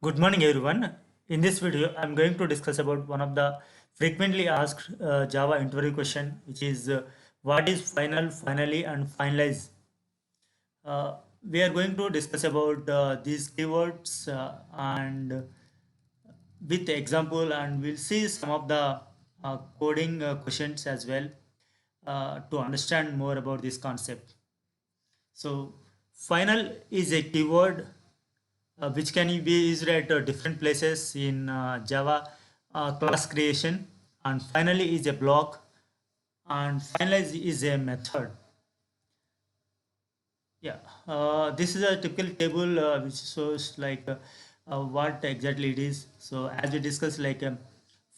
Good morning, everyone. In this video, I'm going to discuss about one of the frequently asked Java interview question, which is what is final, finally, and finalize. We are going to discuss about these keywords and with example, and we'll see some of the coding questions as well to understand more about this concept. So, final is a keyword which can be used at different places in Java class creation, and finally is a block, and finalize is a method. Yeah, this is a typical table which shows like what exactly it is. So as we discussed, like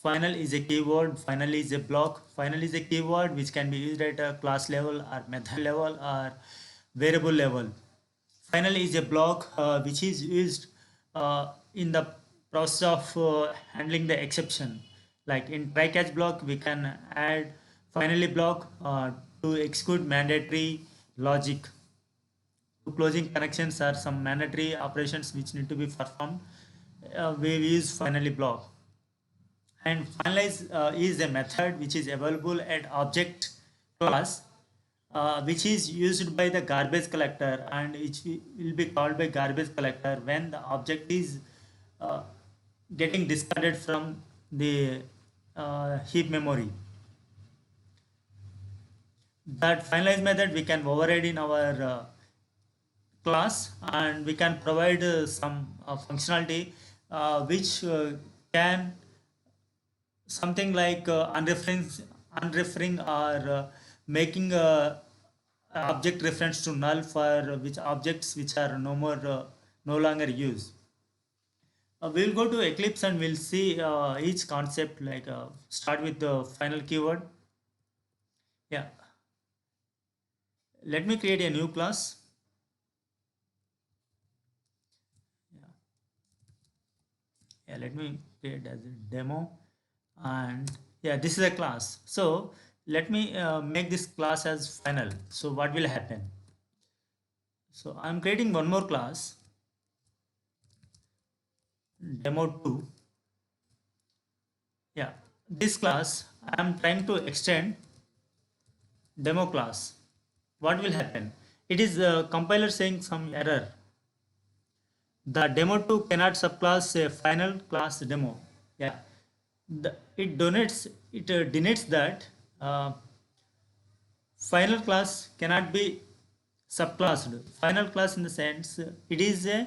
final is a keyword, finally is a block. Final is a keyword which can be used at a class level or method level or variable level. Finally is a block which is used in the process of handling the exception. Like in try catch block, we can add finally block to execute mandatory logic. To closing connections are some mandatory operations which need to be performed. We use finally block. And finalize is a method which is available at object class, which is used by the garbage collector, and which will be called by garbage collector when the object is uh, getting discarded from the heap memory. That finalize method we can override in our class, and we can provide some functionality which can something like unreferring or making object reference to null for which objects which are no longer used. We'll go to Eclipse and we'll see each concept, like start with the final keyword. Yeah, let me create a new class. Yeah, yeah, let me create as a demo. And yeah, this is a class. So let me make this class as final. So what will happen? So I'm creating one more class, demo 2. Yeah, this class I'm trying to extend demo class. What will happen? It is compiler saying some error. The demo 2 cannot subclass a final class demo. Yeah, it denotes that final class cannot be subclassed. Final class in the sense it is a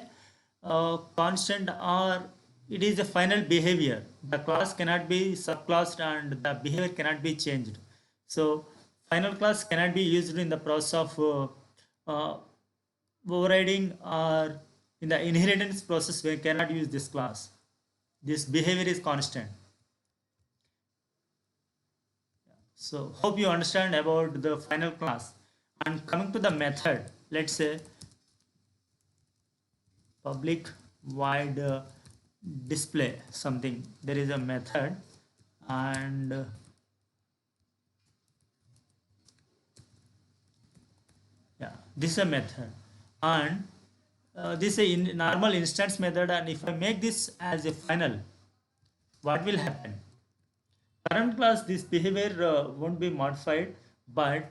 constant, or it is a final behavior. The class cannot be subclassed and the behavior cannot be changed. So final class cannot be used in the process of overriding, or in the inheritance process we cannot use this class. This behavior is constant. So hope you understand about the final class. And coming to the method, let's say public void display something. There is a method, and yeah, this is a method, and this is a normal instance method. And if I make this as a final, what will happen? Current class this behavior won't be modified, but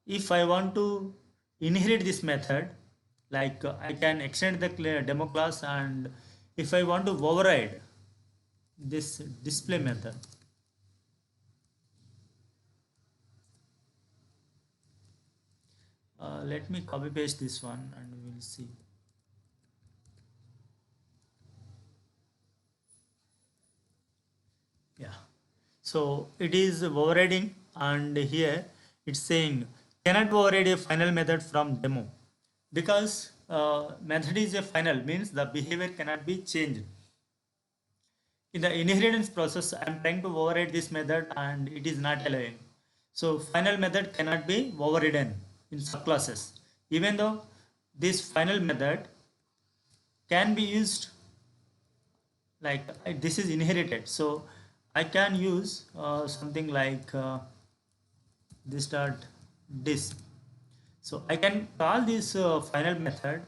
if I want to inherit this method, like I can extend the demo class, and if I want to override this display method, let me copy paste this one and we'll see. Yeah, so it is overriding, and here it's saying cannot override a final method from demo, because method is a final means the behavior cannot be changed. In the inheritance process, I'm trying to override this method and it is not allowing. So final method cannot be overridden in subclasses, even though this final method can be used, like this is inherited. So I can use something like this dot disk. So I can call this final method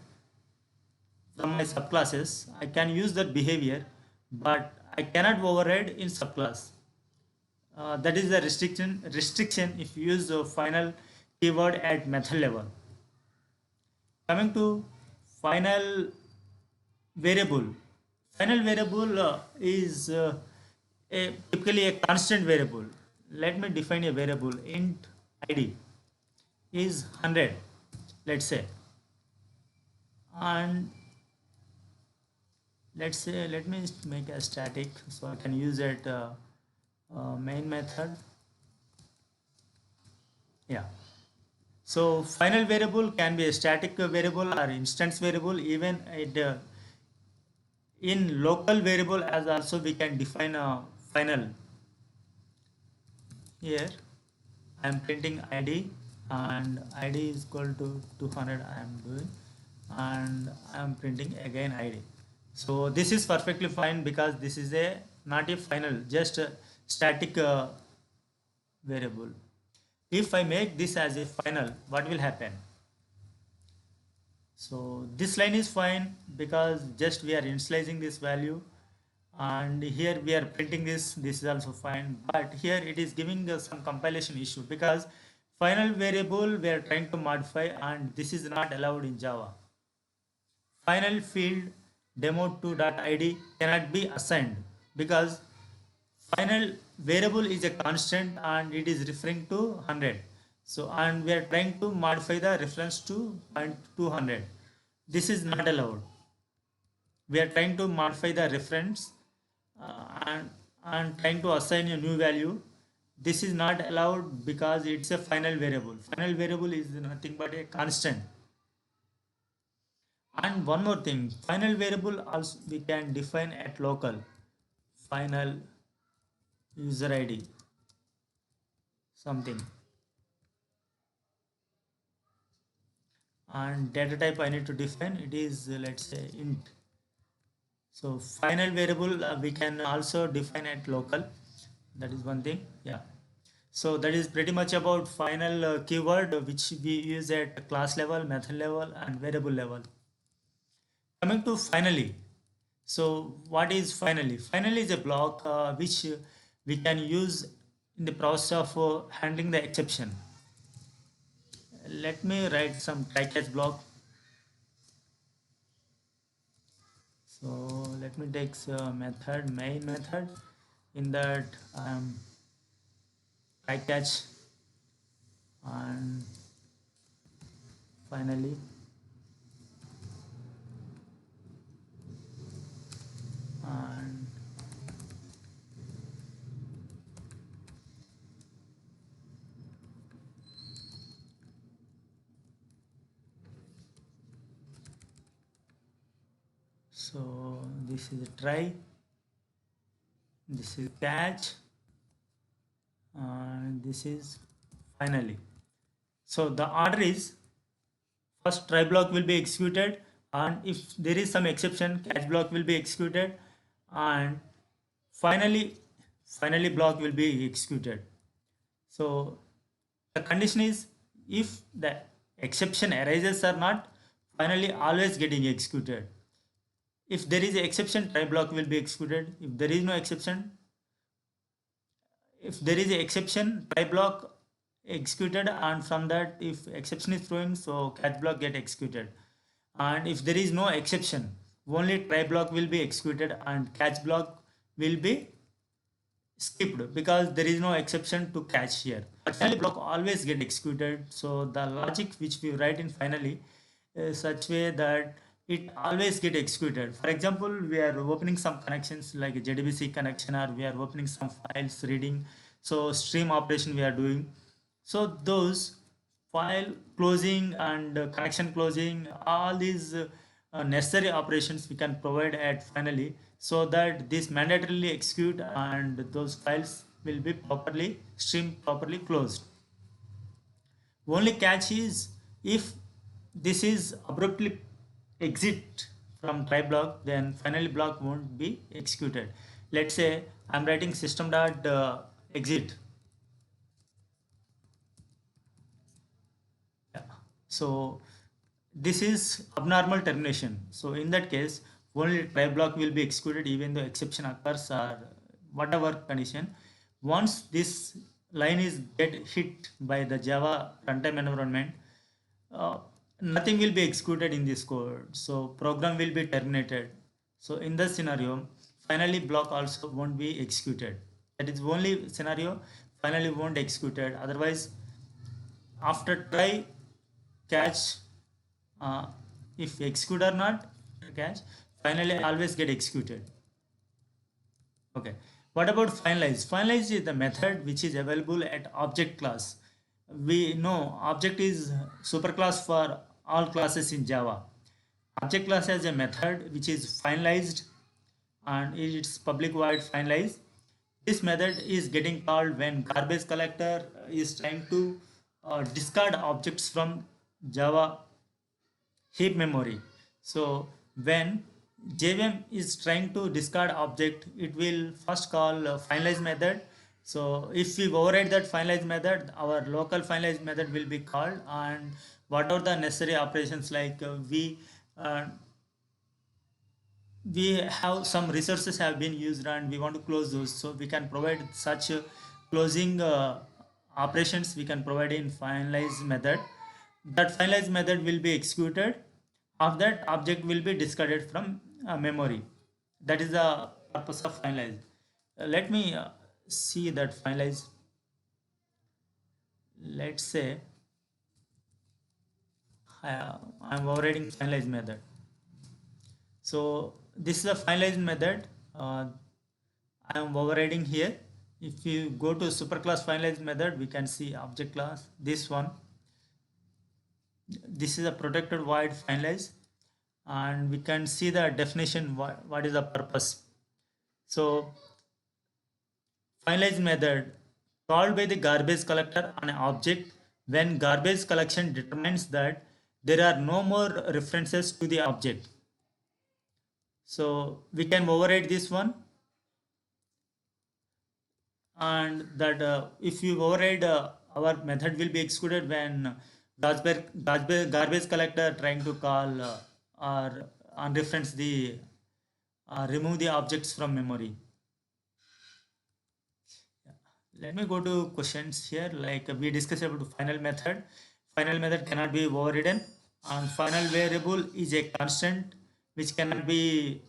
from my subclasses, I can use that behavior, but I cannot override in subclass. That is the restriction if you use the final keyword at method level. Coming to final variable. Final variable is typically a constant variable. Let me define a variable. Int id is 100, let's say, and let's say, let me make a static so I can use it main method. Yeah. So final variable can be a static variable or instance variable. Even in local variable as also we can define a final. Here I am printing id, and id is equal to 200 I am doing, and I am printing again id. So this is perfectly fine because this is a not a final, just a static variable. If I make this as a final, what will happen? So this line is fine because just we are initializing this value, and here we are printing this is also fine, but here it is giving us some compilation issue because final variable we are trying to modify and this is not allowed in Java. Final field demo2.id cannot be assigned because final variable is a constant and it is referring to 100. So and we are trying to modify the reference to 200. This is not allowed. We are trying to modify the reference and trying to assign a new value. This is not allowed because it's a final variable. Final variable is nothing but a constant. And one more thing, final variable also we can define at local. Final user id something, and data type I need to define it is let's say int. So final variable we can also define at local. That is one thing. Yeah. So that is pretty much about final keyword which we use at class level, method level, and variable level. Coming to finally. So what is finally? Finally is a block which we can use in the process of handling the exception. Let me write some try catch block. So let me take method, main method. In that try catch, and finally and so this is a try, this is catch, and this is finally. So the order is first try block will be executed, and if there is some exception catch block will be executed, and finally block will be executed. So the condition is if the exception arises or not, finally always getting executed. If there is an exception, try block will be executed. If there is no exception, if there is an exception, try block executed, and from that if exception is throwing, so catch block get executed. And if there is no exception, only try block will be executed and catch block will be skipped because there is no exception to catch here. But finally block always get executed. So the logic which we write in finally is such way that it always get executed. For example, we are opening some connections like a JDBC connection, or we are opening some files reading. So stream operation we are doing. So those file closing and connection closing, all these necessary operations we can provide at finally, so that this mandatorily execute and those files will be properly stream properly closed. Only catch is if this is abruptly exit from try block, then finally block won't be executed. Let's say I'm writing system dot exit. Yeah. So this is abnormal termination. So in that case, only try block will be executed even though exception occurs or whatever condition. Once this line is get hit by the Java runtime environment, uh, nothing will be executed in this code. So program will be terminated. So in this scenario, finally block also won't be executed. That is only scenario finally won't executed. Otherwise, after try catch, uh, if execute or not catch, finally always get executed. Okay, what about finalize? Finalize is the method which is available at object class. We know object is superclass for all classes in Java. Object class has a method which is finalized and it's public void finalize. This method is getting called when garbage collector is trying to discard objects from Java heap memory. So when JVM is trying to discard object, it will first call finalize method. So if we override that finalize method, our local finalize method will be called, and what are the necessary operations like uh, we have some resources have been used and we want to close those, so we can provide such closing operations we can provide in finalize method. That finalize method will be executed, of that object will be discarded from memory. That is the purpose of finalize. Let me see that finalize. Let's say I'm overriding finalize method. So this is a finalized method. I am overriding here. If you go to superclass finalized method, we can see object class, this one. This is a protected void finalize, and we can see the definition, what is the purpose. So finalize method called by the garbage collector on an object when garbage collection determines that there are no more references to the object. So we can override this one, and that if you override, our method will be executed when garbage collector trying to call or unreference the remove the objects from memory. Let me go to questions here. Like we discussed about final method. Final method cannot be overridden, and final variable is a constant which cannot be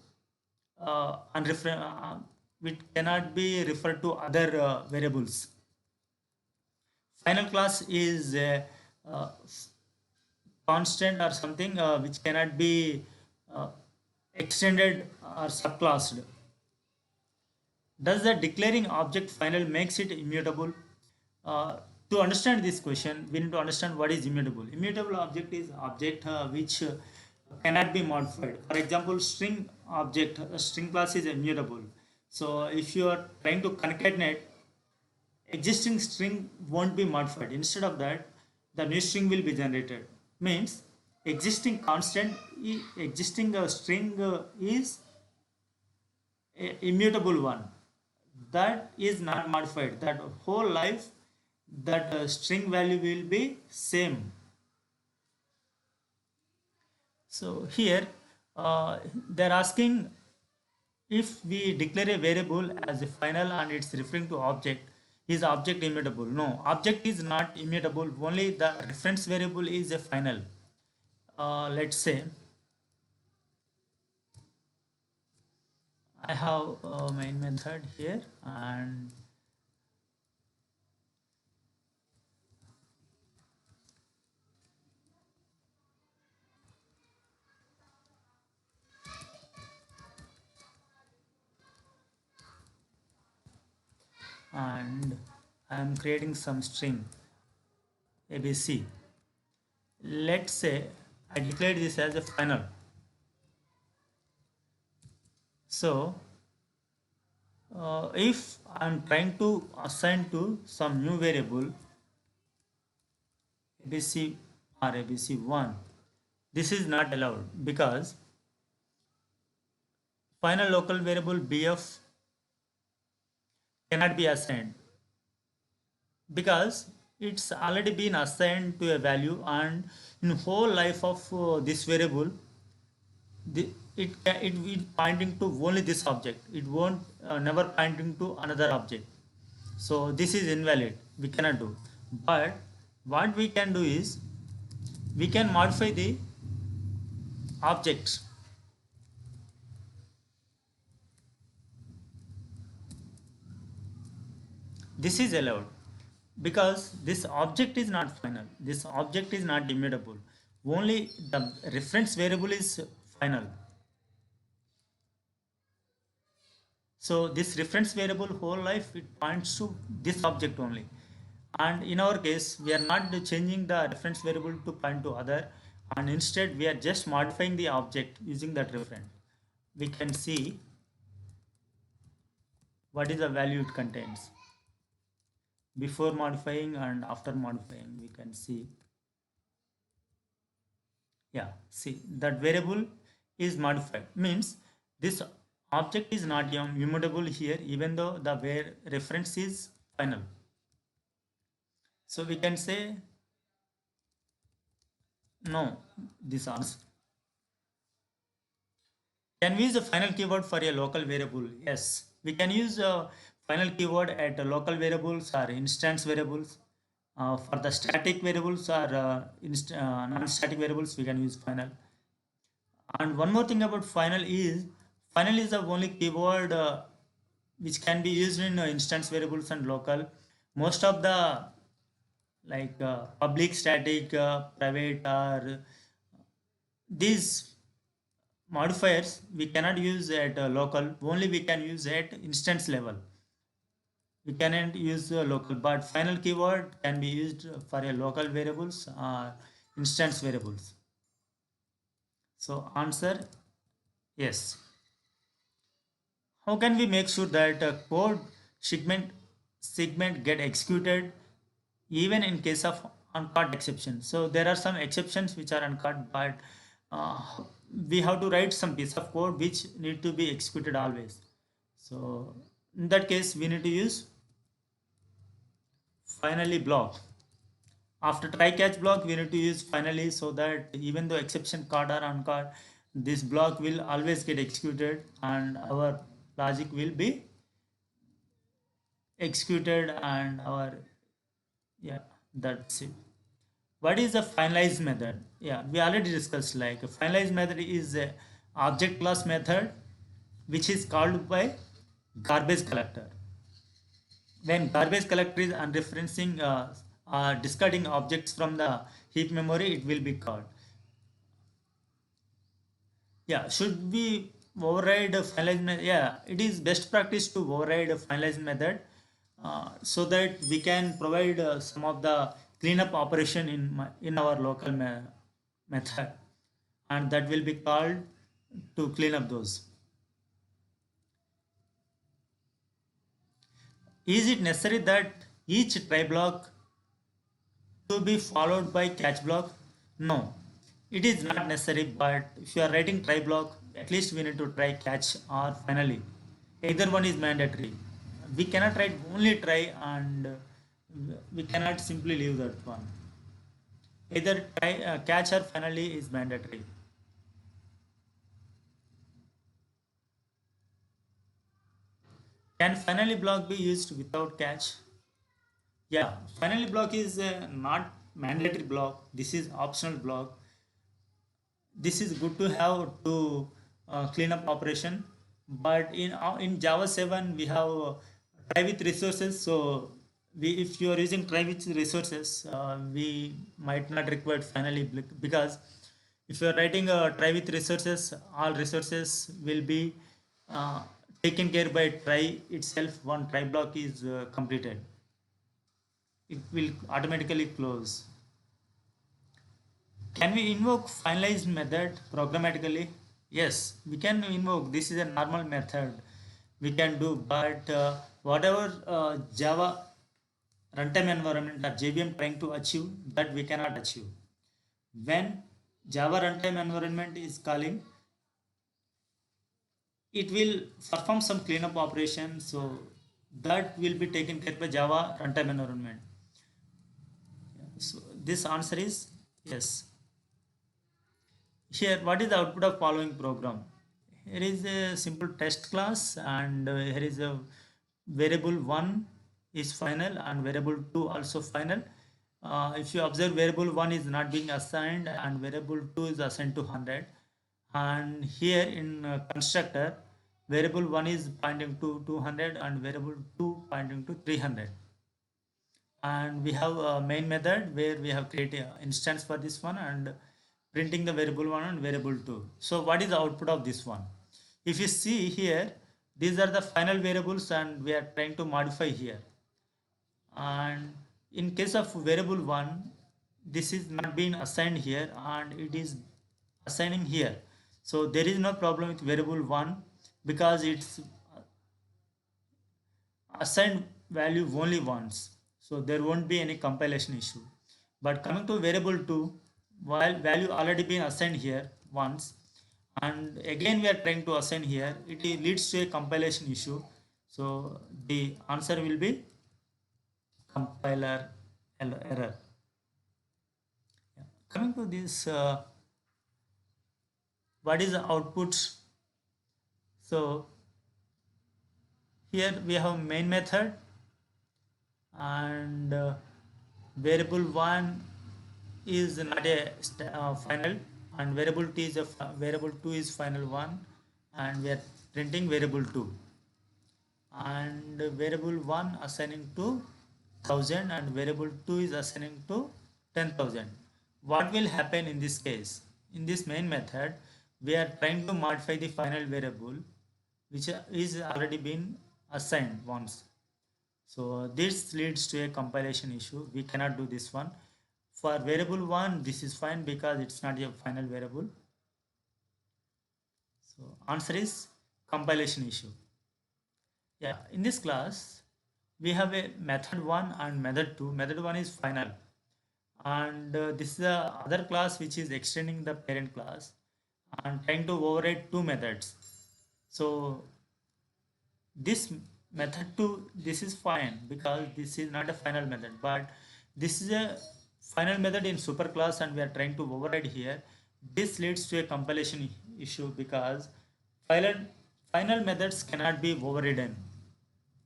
which cannot be referred to other variables. Final class is a uh, constant or something which cannot be uh, extended or subclassed. Does the declaring object final makes it immutable? To understand this question, we need to understand what is immutable. Immutable object is object which cannot be modified. For example, string object, string class is immutable. So if you are trying to concatenate, existing string won't be modified. Instead of that, the new string will be generated. Means existing constant, existing string is a immutable one, that is not modified. That whole life, that string value will be same. So here they're asking, if we declare a variable as a final and it's referring to object, is object immutable? No, object is not immutable, only the reference variable is a final. Let's say I have a main method here, and I am creating some string ABC. Let's say I declared this as a final. So if I'm trying to assign to some new variable ABC or ABC1, this is not allowed because final local variable BF cannot be assigned, because it's already been assigned to a value, and in whole life of this variable, the, it will pointing to only this object. It won't never pointing to another object. So this is invalid. We cannot do. But what we can do is we can modify the objects. This is allowed because this object is not final. This object is not immutable. Only the reference variable is final. So this reference variable whole life it points to this object only. And in our case, we are not changing the reference variable to point to other, and instead we are just modifying the object using that reference. We can see what is the value it contains. Before modifying and after modifying, we can see, yeah, see that variable is modified. Means this object is not immutable here, even though the reference is final. So we can say no, this answer. Can we use a final keyword for a local variable? Yes, we can use a final keyword at local variables or instance variables. For the static variables or non-static variables, we can use final. And one more thing about final is the only keyword which can be used in instance variables and local. Most of the public, static, private, or these modifiers we cannot use at local. Only we can use at instance level. We cannot use local, but final keyword can be used for a local variables or instance variables. So answer yes. How can we make sure that a code segment get executed even in case of uncaught exception? So there are some exceptions which are uncaught, but uh, we have to write some piece of code which need to be executed always. So in that case, we need to use finally block. After try catch block, we need to use finally, so that even though exception caught or uncaught, this block will always get executed and our logic will be executed, and our, yeah, that's it. What is a finalized method? Yeah, we already discussed, like a finalized method is a object class method which is called by garbage collector. When garbage collector is unreferencing discarding objects from the heap memory, it will be called. Yeah, should we override a finalized method? Yeah, it is best practice to override a finalized method so that we can provide some of the cleanup operation in our local method, and that will be called to clean up those. Is it necessary that each try block to be followed by catch block? No, it is not necessary, but if you are writing try block, at least we need to try catch or finally. Either one is mandatory. We cannot write only try, and we cannot simply leave that one. Either try, catch or finally is mandatory. Can finally block be used without catch? Yeah, finally block is not mandatory block. This is optional block. This is good to have to clean up operation, but in Java 7 we have try with resources. So if you are using try with resources, we might not require finally because if you are writing a try with resources, all resources will be uh, taken care by try itself. One try block is completed, it will automatically close. Can we invoke finalized method programmatically? Yes, we can invoke. This is a normal method we can do, but whatever Java runtime environment or JVM trying to achieve, that we cannot achieve. When Java runtime environment is calling, it will perform some cleanup operation, so that will be taken care by Java runtime environment. So this answer is yes. Here, what is the output of following program? Here is a simple test class, and here is a variable 1 is final and variable 2 also final. If you observe, variable 1 is not being assigned and variable 2 is assigned to 100. And here in constructor, variable 1 is pointing to 200 and variable 2 pointing to 300. And we have a main method where we have created an instance for this one and printing the variable 1 and variable 2. So what is the output of this one? If you see here, these are the final variables and we are trying to modify here. And in case of variable 1, this is not being assigned here and it is assigning here. So there is no problem with variable 1 because it's assigned value only once. So there won't be any compilation issue. But coming to variable 2, while value already been assigned here once, and again we are trying to assign here, it leads to a compilation issue. So the answer will be compiler error. Yeah. Coming to this, what is the output? So here we have main method and variable 1 is not a final and variable 2 is variable 2 is final 1 and we are printing variable 2 and variable 1 assigning to 1000 and variable 2 is assigning to 10,000. What will happen in this case? In this main method, we are trying to modify the final variable which is already been assigned once. So this leads to a compilation issue. We cannot do this one. For variable 1, this is fine because it's not a final variable. So answer is compilation issue. Yeah, in this class, we have a method 1 and method 2. Method 1 is final. And this is the other class which is extending the parent class and trying to override two methods. So this method 2, this is fine because this is not a final method, but this is a final method in superclass and we are trying to override here. This leads to a compilation issue because final methods cannot be overridden.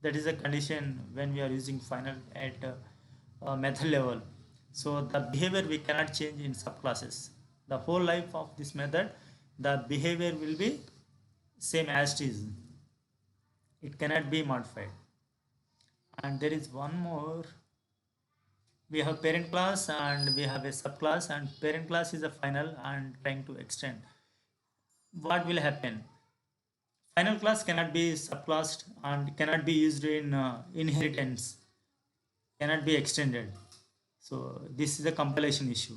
That is a condition when we are using final at method level. So the behavior we cannot change in subclasses. The whole life of this method, the behavior will be same as it is. It cannot be modified. And there is one more. We have parent class and we have a subclass, and parent class is a final and trying to extend. What will happen? Final class cannot be subclassed and cannot be used in inheritance, cannot be extended. So this is a compilation issue.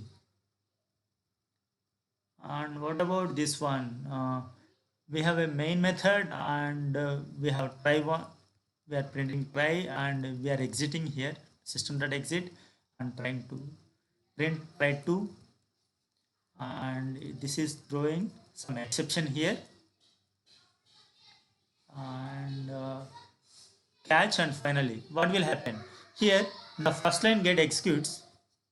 And what about this one? We have a main method and we have try one. We are printing try and we are exiting here system.exit and trying to print try 2 and this is throwing some exception here and catch and finally what will happen here the first line get executes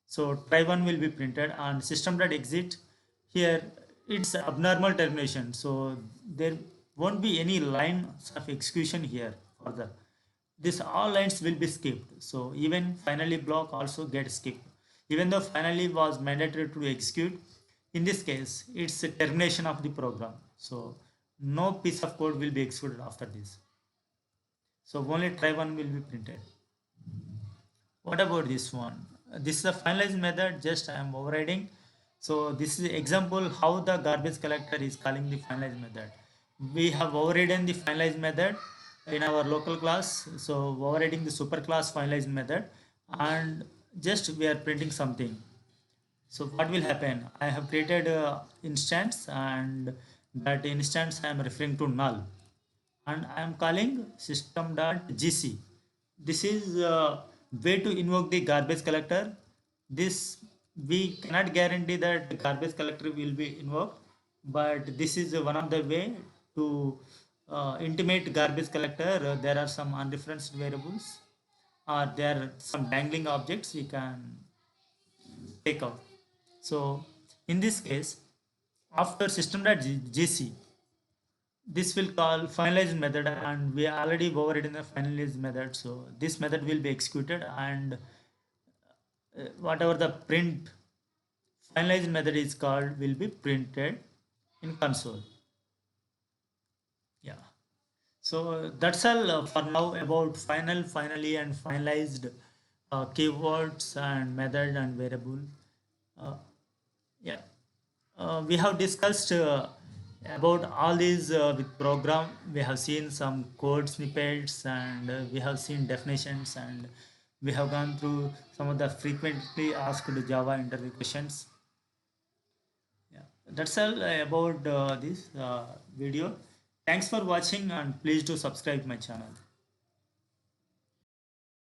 so try one will be printed and system.exit here it's abnormal termination so there won't be any lines of execution here further this all lines will be skipped so even finally block also gets skipped even though finally was mandatory to execute in this case it's a termination of the program so no piece of code will be executed after this so only try one will be printed. What about this one? This is a finalized method, just I am overriding. So this is example how the garbage collector is calling the finalized method. We have overridden the finalized method in our local class. So overriding the superclass finalized method and just we are printing something. So what will happen? I have created a instance and that instance I am referring to null and I am calling system.gc. This is a way to invoke the garbage collector. This we cannot guarantee that the garbage collector will be invoked, but this is one of the way to intimate garbage collector. There are some unreferenced variables or there are some dangling objects we can take out. So in this case, after system.gc, this will call finalized method, and we already overridden the finalized method. So this method will be executed, and whatever the print finalized method is called will be printed in console. Yeah. So that's all for now about final, finally, and finalized keywords and method and variable. Uh, yeah, we have discussed about all these with program. We have seen some code snippets, and we have seen definitions, and we have gone through some of the frequently asked Java interview questions. Yeah, that's all about this video. Thanks for watching, and please do subscribe my channel.